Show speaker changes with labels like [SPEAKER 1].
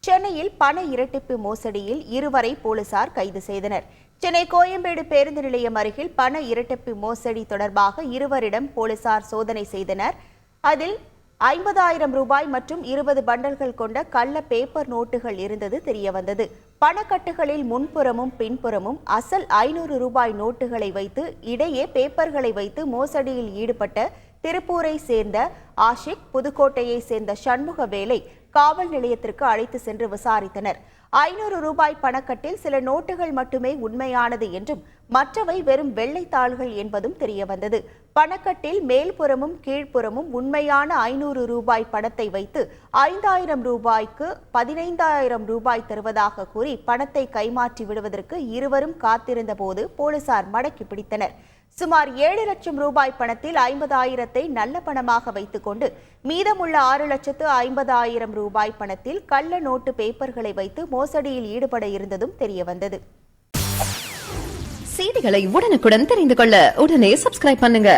[SPEAKER 1] சென்னையில் பண இரட்டிப்பு மோசடியில் இருவரை போலீசார் கைது செய்தனர். சென்னை கோயம்பேடு பேருந்து நிலையம் அருகில் பண இரட்டிப்பு மோசடி தொடர்பாக இருவரிடம் போலீசார் சோதனை செய்தனர். அதில் 50,000 ரூபாய் மற்றும் 20 பண்டல்கள் கொண்ட கள்ள பேப்பர் நோட்டுகள் இருந்தது தெரியவந்தது. பணக்கட்டுகளில் முன்புறமும் பின்புறமும் அசல் 500 ரூபாய் நோட்டுகளை வைத்து இடையே பேப்பர்களை வைத்து மோசடியில் ஈடுபட்ட திருப்பூரை சேர்ந்த ஆஷிக், புதுக்கோட்டையை சேர்ந்த சண்முகவேலை காவல் நிலையத்திற்கு அழைத்து சென்று விசாரித்தனர். 500 ரூபாய் பணக்கட்டில் சில நோட்டுகள் மட்டுமே உண்மையானது என்றும் மற்றவை வெறும் வெள்ளைத்தாள்கள் என்பதும் தெரியவந்தது. பணக்கட்டில் மேல்புறமும் கீழ்ப்புறமும் உண்மையான 500 ரூபாய் பணத்தை வைத்து 5,000 ரூபாய்க்கு 15,000 ரூபாய் தருவதாக கூறி பணத்தை கைமாற்றி விடுவதற்கு இருவரும் காத்திருந்த போது போலீசார் மடக்கி பிடித்தனர். சுமார் 7 லட்சம் ரூபாய் பணத்தில் 50,000 நல்ல பணமாக வைத்துக் கொண்டு மீதமுள்ள 6,50,000 ரூபாய் பணத்தில் கள்ள நோட்டு பேப்பர்களை வைத்து மோசடியில் ஈடுபட இருந்ததும் தெரியவந்தது.
[SPEAKER 2] செய்திகளை உடனுக்குடன் தெரிந்து கொள்ள உடனே சப்ஸ்கிரைப் பண்ணுங்க.